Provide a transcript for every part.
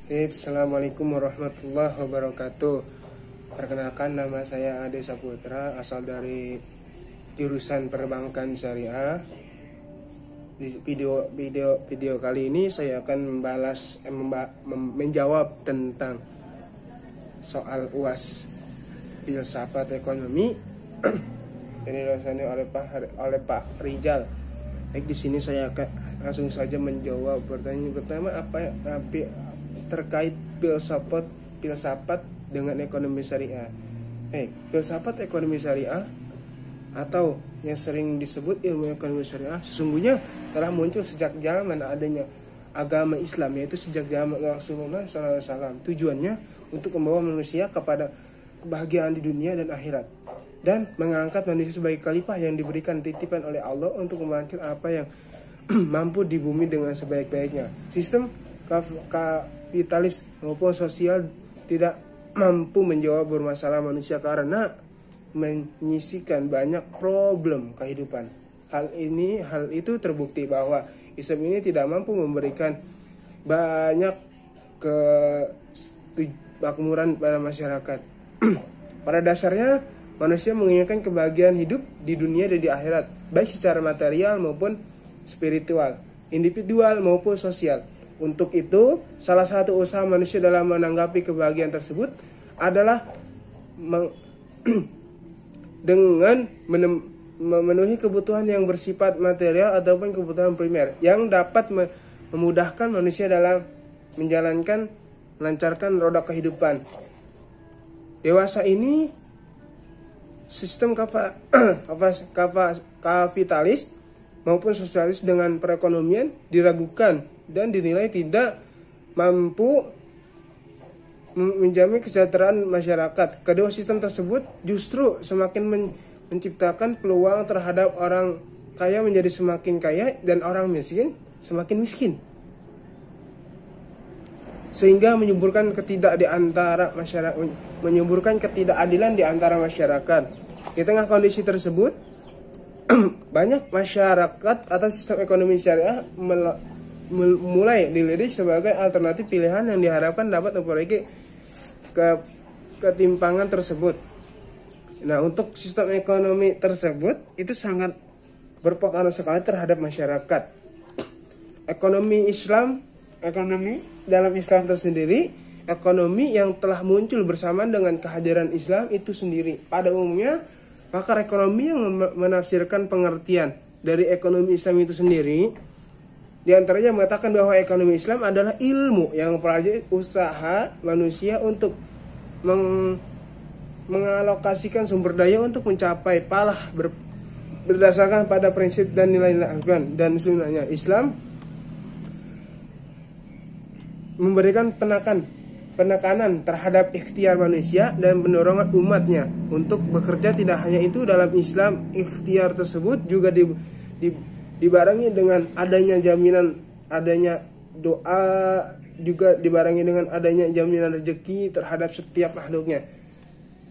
Assalamualaikum warahmatullahi wabarakatuh. Perkenalkan, nama saya Ade Saputra, asal dari jurusan Perbankan Syariah. Di video kali ini saya akan menjawab tentang soal UAS filsafat ekonomi. Ini dosennya oleh Pak Rizal. Baik, di sini saya akan langsung saja menjawab pertanyaan pertama, apa terkait filsafat dengan ekonomi syariah. Filsafat ekonomi syariah atau yang sering disebut ilmu ekonomi syariah sesungguhnya telah muncul sejak zaman adanya agama Islam, yaitu sejak zaman Rasulullah SAW. Tujuannya untuk membawa manusia kepada kebahagiaan di dunia dan akhirat, dan mengangkat manusia sebagai khalifah yang diberikan titipan oleh Allah untuk membangkit apa yang mampu di bumi dengan sebaik-baiknya. Sistem kapitalis maupun sosial tidak mampu menjawab bermasalah manusia karena menyisikan banyak problem kehidupan. Hal itu terbukti bahwa Islam ini tidak mampu memberikan banyak kemakmuran pada masyarakat. Pada dasarnya manusia menginginkan kebahagiaan hidup di dunia dan di akhirat, baik secara material maupun spiritual, individual maupun sosial. Untuk itu, salah satu usaha manusia dalam menanggapi kebahagiaan tersebut adalah dengan memenuhi kebutuhan yang bersifat material ataupun kebutuhan primer yang dapat memudahkan manusia dalam melancarkan roda kehidupan. Dewasa ini, sistem kapitalis maupun sosialis dengan perekonomian diragukan dan dinilai tidak mampu menjamin kesejahteraan masyarakat. Kedua sistem tersebut justru semakin menciptakan peluang terhadap orang kaya menjadi semakin kaya dan orang miskin semakin miskin, sehingga menyuburkan ketidakadilan di antara masyarakat. Di tengah kondisi tersebut, banyak masyarakat atau sistem ekonomi syariah mulai dilirik sebagai alternatif pilihan yang diharapkan dapat memperbaiki ketimpangan tersebut. Nah, untuk sistem ekonomi tersebut itu sangat berpengaruh sekali terhadap masyarakat. Ekonomi dalam Islam tersendiri, ekonomi yang telah muncul bersamaan dengan kehadiran Islam itu sendiri. Pada umumnya, pakar ekonomi yang menafsirkan pengertian dari ekonomi Islam itu sendiri, di antaranya mengatakan bahwa ekonomi Islam adalah ilmu yang mempelajari usaha manusia untuk mengalokasikan sumber daya untuk mencapai palah berdasarkan pada prinsip dan nilai-nilai Al-Quran dan Sunnahnya. Islam memberikan penekanan terhadap ikhtiar manusia dan pendorongan umatnya untuk bekerja. Tidak hanya itu, dalam Islam ikhtiar tersebut juga dibarengi dengan adanya jaminan, adanya doa, juga dibarengi dengan adanya jaminan rezeki terhadap setiap makhluknya,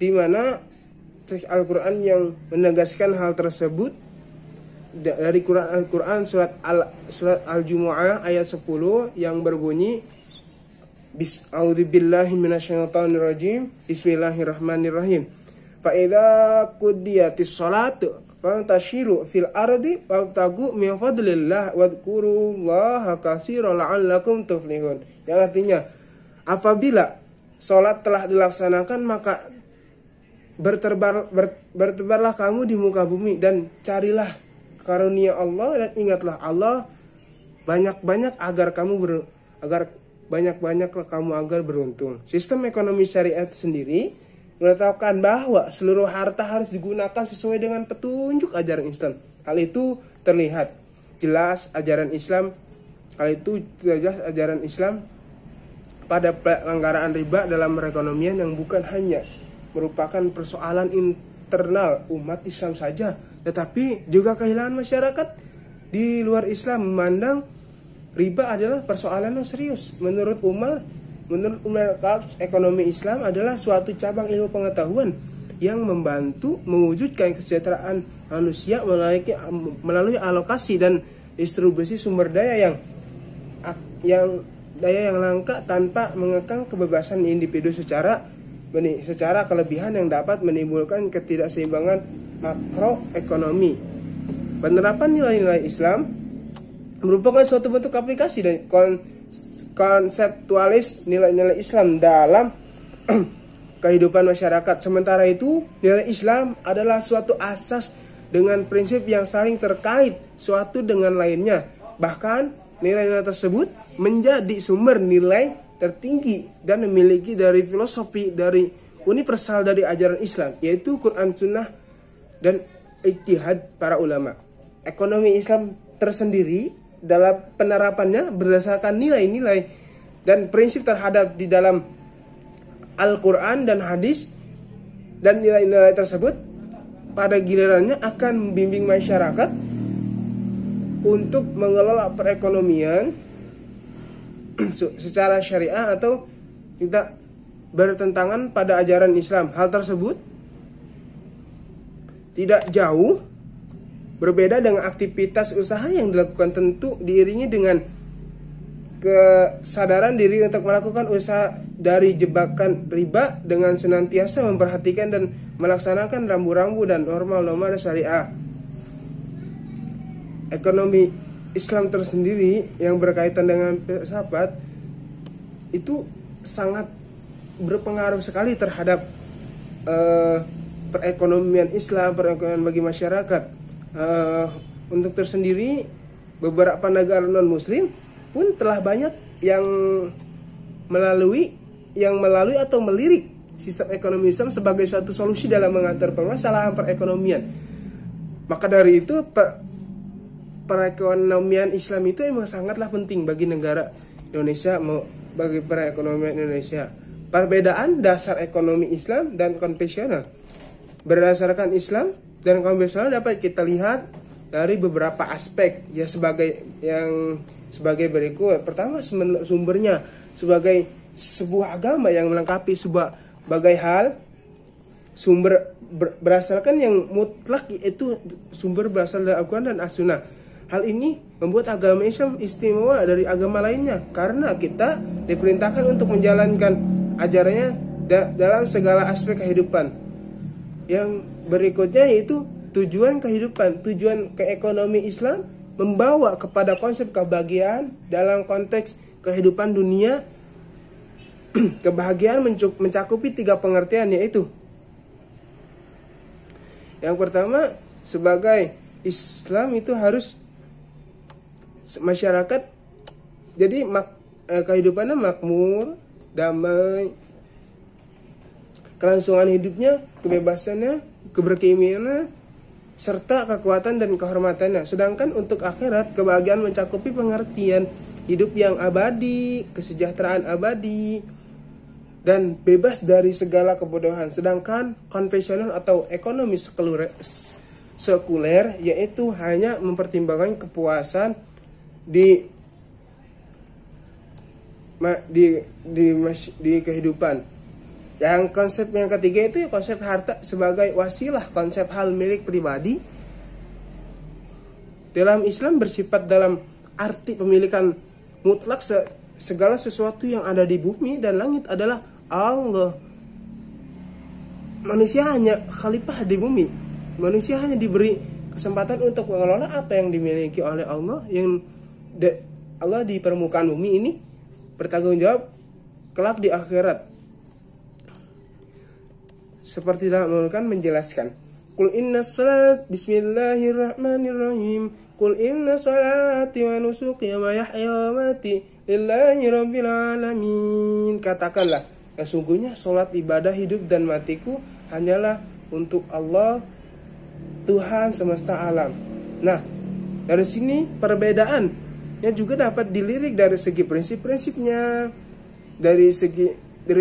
di mana Al-Quran yang menegaskan hal tersebut dari Al-Quran surat Al-Jumu'ah ayat 10 yang berbunyi, A'udzubillahi minasyaitonirrajim, Bismillahirrahmanirrahim. Fa idza qudiyatis shalatu fantashiru fil ardi wabtagu min fadlillah wadhkurullaha katsiran la'allakum tuflihun. Yang artinya, apabila salat telah dilaksanakan maka bertebarlah kamu di muka bumi dan carilah karunia Allah dan ingatlah Allah banyak-banyak agar kamu beruntung. Sistem ekonomi syariat sendiri menetapkan bahwa seluruh harta harus digunakan sesuai dengan petunjuk ajaran Islam. Hal itu terlihat jelas ajaran Islam pada pelanggaran riba dalam perekonomian yang bukan hanya merupakan persoalan internal umat Islam saja, tetapi juga kehilangan masyarakat di luar Islam memandang riba adalah persoalan yang serius. Menurut Umar Khattab, ekonomi Islam adalah suatu cabang ilmu pengetahuan yang membantu mewujudkan kesejahteraan manusia melalui alokasi dan distribusi sumber daya yang daya yang langka tanpa mengekang kebebasan individu secara kelebihan yang dapat menimbulkan ketidakseimbangan makroekonomi. Penerapan nilai-nilai Islam merupakan suatu bentuk aplikasi dan konseptualis nilai-nilai Islam dalam kehidupan masyarakat. Sementara itu, nilai Islam adalah suatu asas dengan prinsip yang saling terkait suatu dengan lainnya. Bahkan, nilai-nilai tersebut menjadi sumber nilai tertinggi dan memiliki dari filosofi dari universal dari ajaran Islam, yaitu Quran, Sunnah, dan ijtihad para ulama. Ekonomi Islam tersendiri dalam penerapannya berdasarkan nilai-nilai dan prinsip terhadap di dalam Al-Quran dan hadis, dan nilai-nilai tersebut pada gilirannya akan membimbing masyarakat untuk mengelola perekonomian secara syariah atau tidak bertentangan pada ajaran Islam. Hal tersebut tidak jauh berbeda dengan aktivitas usaha yang dilakukan, tentu diiringi dengan kesadaran diri untuk melakukan usaha dari jebakan riba dengan senantiasa memperhatikan dan melaksanakan rambu-rambu dan norma-norma syariah. Ekonomi Islam tersendiri yang berkaitan dengan filsafat itu sangat berpengaruh sekali terhadap perekonomian Islam, perekonomian bagi masyarakat. Untuk tersendiri, beberapa negara non-Muslim pun telah banyak yang melalui atau melirik sistem ekonomi Islam sebagai suatu solusi dalam mengatur permasalahan perekonomian. Maka dari itu perekonomian Islam itu memang sangatlah penting bagi negara Indonesia, bagi perekonomian Indonesia. Perbedaan dasar ekonomi Islam dan konvensional berdasarkan Islam dan konvensional dapat kita lihat dari beberapa aspek ya, sebagai berikut. Pertama, sumbernya sebagai sebuah agama yang melengkapi sebagai hal sumber berasalkan yang mutlak, yaitu sumber berasal dari Al-Quran dan As-Sunnah. Hal ini membuat agama Islam istimewa dari agama lainnya karena kita diperintahkan untuk menjalankan ajarannya dalam segala aspek kehidupan. Yang berikutnya yaitu tujuan kehidupan. Tujuan keekonomi Islam membawa kepada konsep kebahagiaan dalam konteks kehidupan dunia. Kebahagiaan mencakupi 3 pengertian, yaitu yang pertama, sebagai Islam itu harus masyarakat jadi kehidupannya makmur, damai, kelangsungan hidupnya, kebebasannya, keberkeimanan, serta kekuatan dan kehormatannya. Sedangkan untuk akhirat, kebahagiaan mencakupi pengertian hidup yang abadi, kesejahteraan abadi, dan bebas dari segala kebodohan. Sedangkan konvensional atau ekonomi sekuler yaitu hanya mempertimbangkan kepuasan di kehidupan. Yang konsep yang ketiga itu konsep harta sebagai wasilah, konsep hal milik pribadi. Dalam Islam bersifat dalam arti pemilikan mutlak segala sesuatu yang ada di bumi dan langit adalah Allah. Manusia hanya khalifah di bumi. Manusia hanya diberi kesempatan untuk mengelola apa yang dimiliki oleh Allah, yang Allah di permukaan bumi ini bertanggung jawab kelak di akhirat. Seperti dalam Al-Quran menjelaskan, Qul inna salat bismillahirrahmanirrahim. Qul inna salati wa nusuki wa mahya wa mati lillahi rabbil alamin. Katakanlah, sesungguhnya salat, ibadah, hidup dan matiku hanyalah untuk Allah, Tuhan semesta alam. Nah, dari sini perbedaannya juga dapat dilirik dari segi prinsip-prinsipnya, dari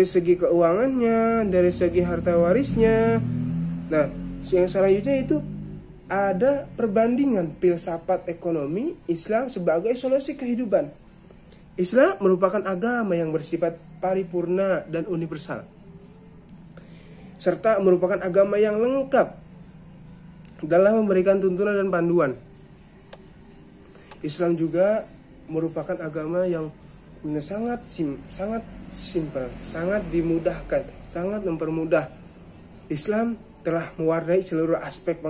segi keuangannya, dari segi harta warisnya. Nah, yang selanjutnya itu ada perbandingan filsafat ekonomi Islam sebagai solusi kehidupan. Islam merupakan agama yang bersifat paripurna dan universal, serta merupakan agama yang lengkap dalam memberikan tuntunan dan panduan. Islam juga merupakan agama yang sangat simpel, sangat dimudahkan, sangat mempermudah. Islam telah mewarnai seluruh aspek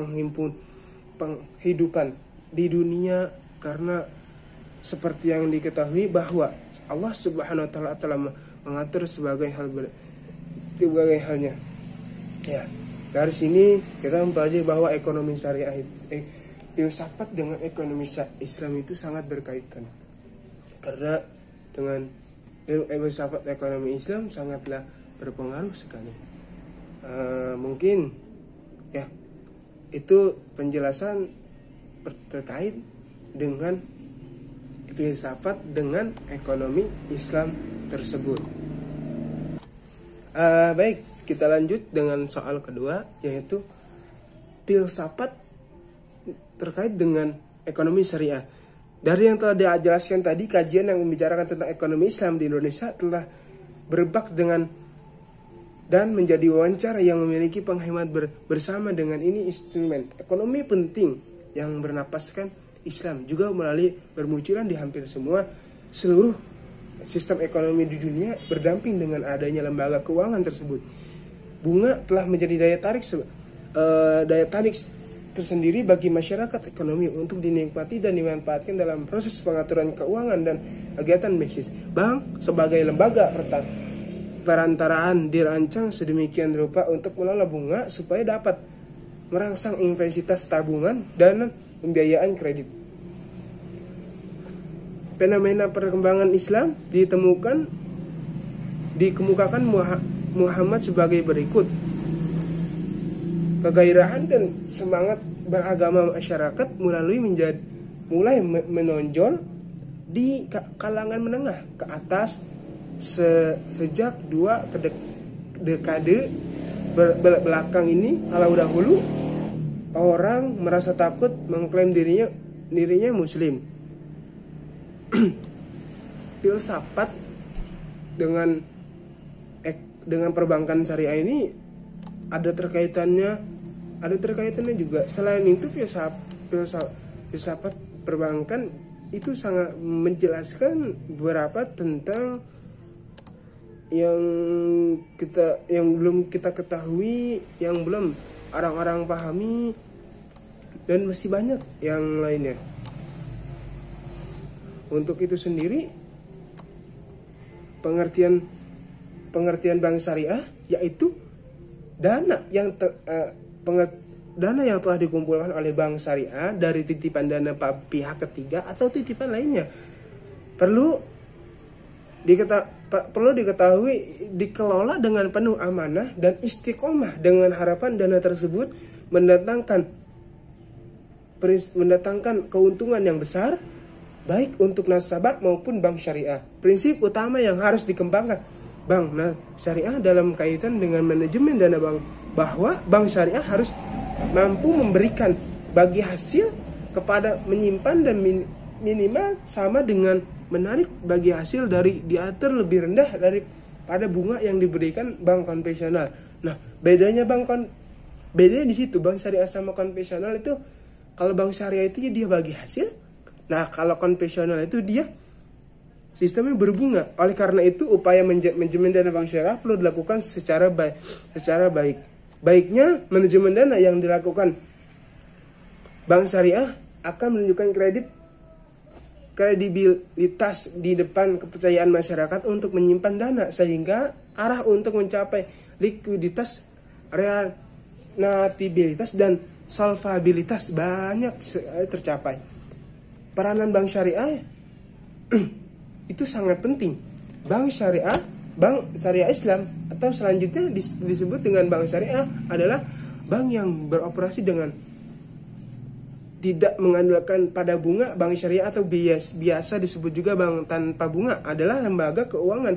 penghidupan di dunia, karena seperti yang diketahui bahwa Allah Subhanahu wa taala telah mengatur sebagai halnya. Ya, dari sini kita mempelajari bahwa ekonomi syariah filsafat dengan ekonomi Islam itu sangat berkaitan. Karena dengan filsafat ekonomi Islam sangatlah berpengaruh sekali. Mungkin ya itu penjelasan terkait dengan filsafat dengan ekonomi Islam tersebut. Baik, kita lanjut dengan soal kedua, yaitu filsafat terkait dengan ekonomi syariah. Dari yang telah dijelaskan tadi, kajian yang membicarakan tentang ekonomi Islam di Indonesia telah berbak dengan dan menjadi wawancara yang memiliki penghemat bersama dengan ini instrumen ekonomi penting yang bernapaskan Islam, juga melalui bermunculan di hampir seluruh sistem ekonomi di dunia berdamping dengan adanya lembaga keuangan tersebut. Bunga telah menjadi daya tarik tersendiri bagi masyarakat ekonomi untuk dinikmati dan dimanfaatkan dalam proses pengaturan keuangan dan kegiatan bisnis. Bank sebagai lembaga perantaraan dirancang sedemikian rupa untuk mengelola bunga supaya dapat merangsang intensitas tabungan dan pembiayaan kredit. Fenomena perkembangan Islam dikemukakan Muhammad sebagai berikut. Kegairahan dan semangat beragama masyarakat mulai menonjol di kalangan menengah ke atas sejak 2 dekade belakang ini. Kalau dahulu orang merasa takut mengklaim dirinya muslim. Filsafat dengan perbankan syariah ini ada terkaitannya juga. Selain itu filsafat perbankan itu sangat menjelaskan beberapa tentang yang belum kita ketahui, yang belum orang-orang pahami, dan masih banyak yang lainnya. Untuk itu sendiri, pengertian bank syariah yaitu dana yang telah dikumpulkan oleh bank syariah dari titipan dana pihak ketiga atau titipan lainnya. Perlu diketahui dikelola dengan penuh amanah dan istiqomah dengan harapan dana tersebut mendatangkan keuntungan yang besar baik untuk nasabah maupun bank syariah. Prinsip utama yang harus dikembangkan bank syariah dalam kaitan dengan manajemen dana bank, bahwa bank syariah harus mampu memberikan bagi hasil kepada menyimpan dan minimal sama dengan menarik bagi hasil dari diatur lebih rendah daripada bunga yang diberikan bank konvensional. Nah, bedanya di situ bank syariah sama konvensional itu, kalau bank syariah itu dia bagi hasil. Nah, kalau konvensional itu dia sistemnya berbunga. Oleh karena itu, upaya manajemen dana bank syariah perlu dilakukan secara baik. Baiknya manajemen dana yang dilakukan bank syariah akan menunjukkan kredibilitas di depan kepercayaan masyarakat untuk menyimpan dana, sehingga arah untuk mencapai likuiditas, relatabilitas, dan solvabilitas banyak tercapai. Peranan bank syariah itu sangat penting. Bank syariah Islam atau selanjutnya disebut dengan bank syariah adalah bank yang beroperasi dengan tidak mengandalkan pada bunga. Bank syariah atau biasa disebut juga bank tanpa bunga adalah lembaga keuangan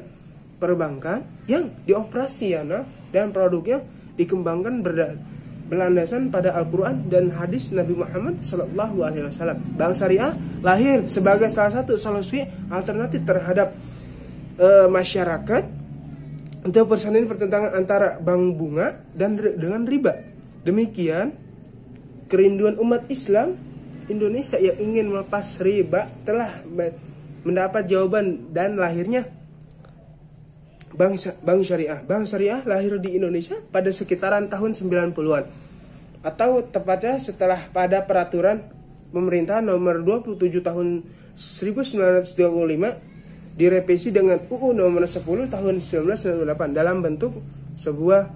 perbankan yang dioperasikan dan produknya dikembangkan berlandasan pada Al-Quran dan hadis Nabi Muhammad SAW. Bank syariah lahir sebagai salah satu solusi alternatif terhadap masyarakat untuk persalinan pertentangan antara bank bunga dan dengan riba. Demikian, kerinduan umat Islam Indonesia yang ingin melepas riba telah mendapat jawaban dan lahirnya Bank Syariah. Bank Syariah lahir di Indonesia pada sekitaran tahun 90-an. Atau tepatnya setelah pada peraturan pemerintah nomor 27 tahun 1925 direvisi dengan UU nomor 10 tahun 1998 dalam bentuk sebuah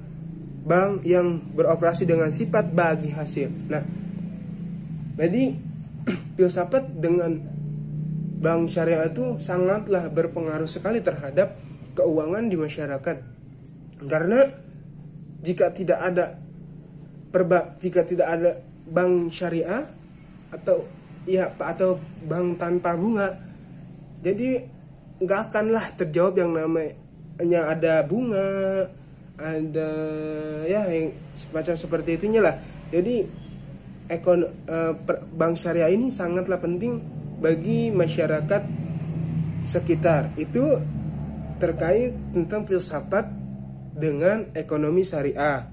bank yang beroperasi dengan sifat bagi hasil. Nah, jadi filsafat dengan bank syariah itu sangatlah berpengaruh sekali terhadap keuangan di masyarakat. Karena jika tidak ada bank syariah atau bank tanpa bunga, jadi nggak akanlah terjawab yang namanya ada bunga, ada yang semacam seperti itunya lah. Jadi bank syariah ini sangatlah penting bagi masyarakat sekitar. Itu terkait tentang filsafat dengan ekonomi syariah.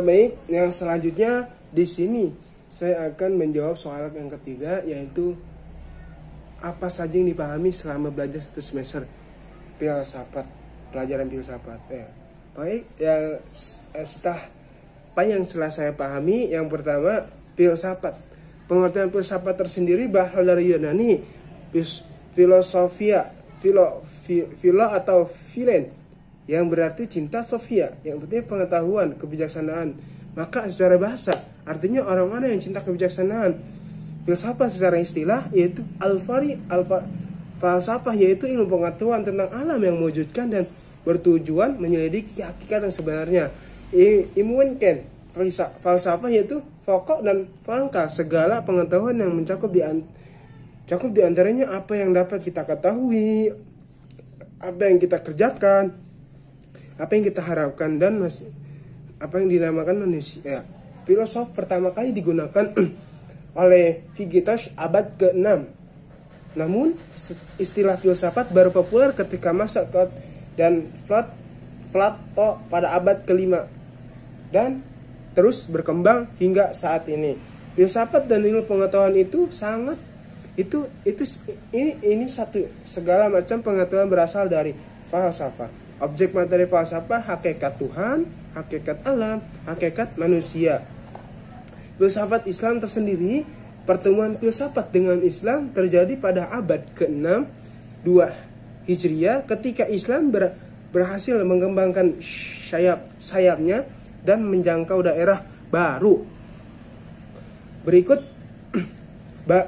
Baik, yang selanjutnya di sini saya akan menjawab soal yang ketiga, yaitu apa saja yang dipahami selama belajar 1 semester filsafat, pelajaran filsafat. Baik, apa yang telah saya pahami, yang pertama filsafat. Pengertian filsafat tersendiri berasal dari Yunani, filosofia, philo atau philen, yang berarti cinta, sofia yang berarti pengetahuan, kebijaksanaan. Maka secara bahasa artinya orang-orang yang cinta kebijaksanaan. Filsafat secara istilah yaitu falsafah, yaitu ilmu pengetahuan tentang alam yang mewujudkan dan bertujuan menyelidiki hakikat yang sebenarnya. Imunkan falsafah yaitu pokok dan pangkal segala pengetahuan yang mencakup di antaranya apa yang dapat kita ketahui, apa yang kita kerjakan, apa yang kita harapkan, dan apa yang dinamakan manusia. Filosof pertama kali digunakan oleh Fikitos abad ke-6. Namun istilah filsafat baru populer ketika masa dan Plato pada abad ke-5 dan terus berkembang hingga saat ini. Filsafat dan ilmu pengetahuan itu sangat ini segala macam pengetahuan berasal dari falsafah. Objek materi falsafah hakikat Tuhan, hakikat alam, hakikat manusia. Filsafat Islam tersendiri, pertemuan filsafat dengan Islam terjadi pada abad ke-6 2 Hijriah ketika Islam berhasil mengembangkan sayapnya dan menjangkau daerah baru. Berikut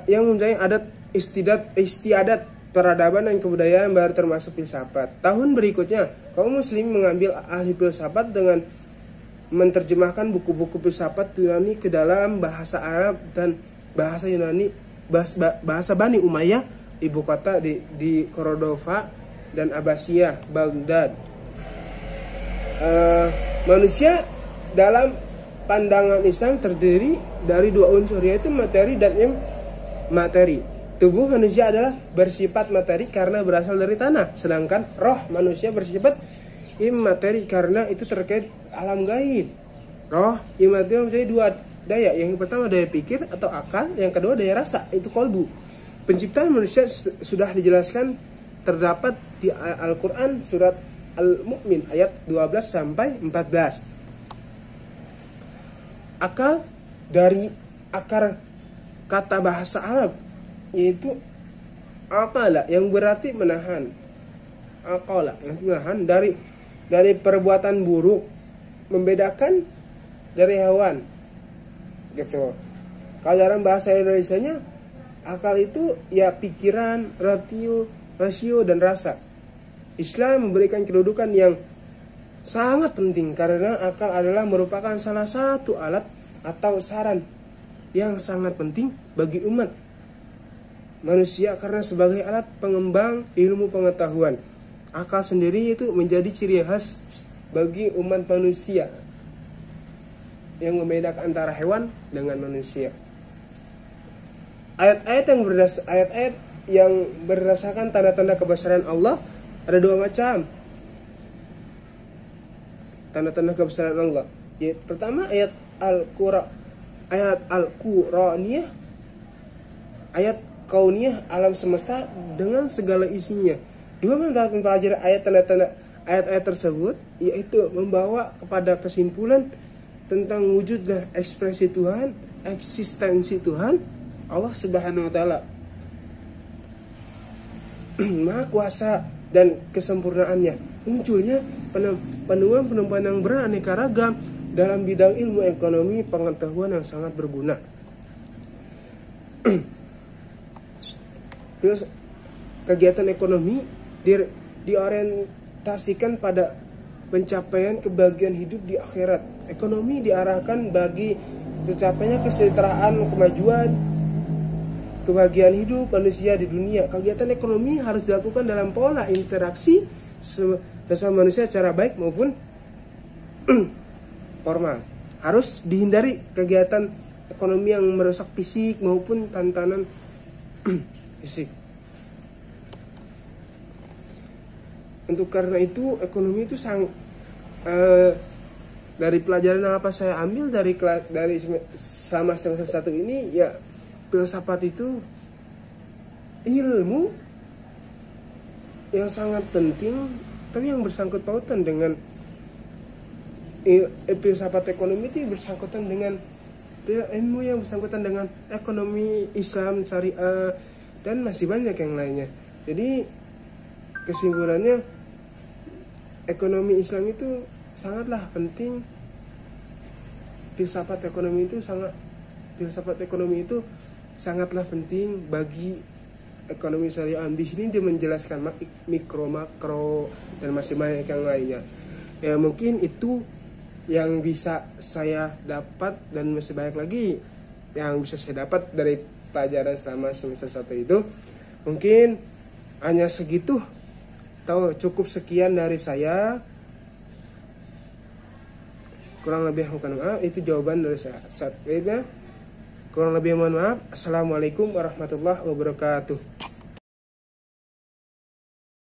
yang mempunyai adat istiadat peradaban dan kebudayaan baru termasuk filsafat. Tahun berikutnya, kaum muslim mengambil ahli filsafat dengan menerjemahkan buku-buku filsafat Yunani ke dalam bahasa Arab dan bahasa Yunani, bahasa Bani Umayyah, ibu kota di Cordova dan Abbasiyah, Baghdad. Manusia dalam pandangan Islam terdiri dari 2 unsur, yaitu materi dan materi. Tubuh manusia adalah bersifat materi karena berasal dari tanah, sedangkan roh manusia bersifat immateri karena itu terkait alam gaib. Roh immateri mempunyai 2 daya. Yang pertama daya pikir atau akal, yang kedua daya rasa, itu kolbu. Penciptaan manusia sudah dijelaskan terdapat di Al-Quran surat Al-Mu'min ayat 12 sampai 14. Akal dari akar kata bahasa Arab yaitu aqala yang berarti menahan. Aqala yang menahan dari perbuatan buruk, membedakan dari hewan. Gitu. Kalau dalam bahasa Indonesianya akal itu ya pikiran, rasio dan rasa. Islam memberikan kedudukan yang sangat penting karena akal adalah merupakan salah satu alat atau saran yang sangat penting bagi umat manusia karena sebagai alat pengembang ilmu pengetahuan. Akal sendiri itu menjadi ciri khas bagi umat manusia yang membedakan antara hewan dengan manusia. Ayat-ayat yang berdasarkan tanda-tanda kebesaran Allah ada 2 macam. Tanda-tanda kebesaran Allah. Pertama ayat Al-Qur'aniyah, ayat kauniyah, alam semesta dengan segala isinya. Dua mempelajari ayat tanda-tanda ayat-ayat tersebut, yaitu membawa kepada kesimpulan tentang wujud dan ekspresi Tuhan, eksistensi Tuhan, Allah Subhanahu wa taala. Maha kuasa dan kesempurnaannya. Munculnya penemuan-penemuan yang beraneka ragam dalam bidang ilmu ekonomi pengetahuan yang sangat berguna. Terus kegiatan ekonomi diorientasikan pada pencapaian kebahagiaan hidup di akhirat. Ekonomi diarahkan bagi tercapainya kesejahteraan, kemajuan, kebahagiaan hidup manusia di dunia. Kegiatan ekonomi harus dilakukan dalam pola interaksi bersama manusia secara baik maupun formal. Harus dihindari kegiatan ekonomi yang merusak fisik maupun tantangan fisik. Untuk karena itu ekonomi itu dari pelajaran apa saya ambil dari selama semester 1 ini, ya filsafat itu ilmu yang sangat penting, tapi yang bersangkut pautan dengan filsafat ekonomi itu bersangkutan dengan ilmu yang bersangkutan dengan ekonomi Islam, syariah, dan masih banyak yang lainnya. Jadi kesimpulannya, ekonomi Islam itu sangatlah penting. Filsafat ekonomi itu sangatlah penting bagi ekonomi syariah. Di sini dia menjelaskan mikro, makro, dan masih banyak yang lainnya. Ya mungkin itu yang bisa saya dapat, dan masih banyak lagi yang bisa saya dapat dari pelajaran selama semester 1 itu. Mungkin hanya segitu, atau cukup sekian dari saya. Kurang lebih mohon maaf, itu jawaban dari saya. Kurang lebih mohon maaf. Assalamualaikum warahmatullahi wabarakatuh.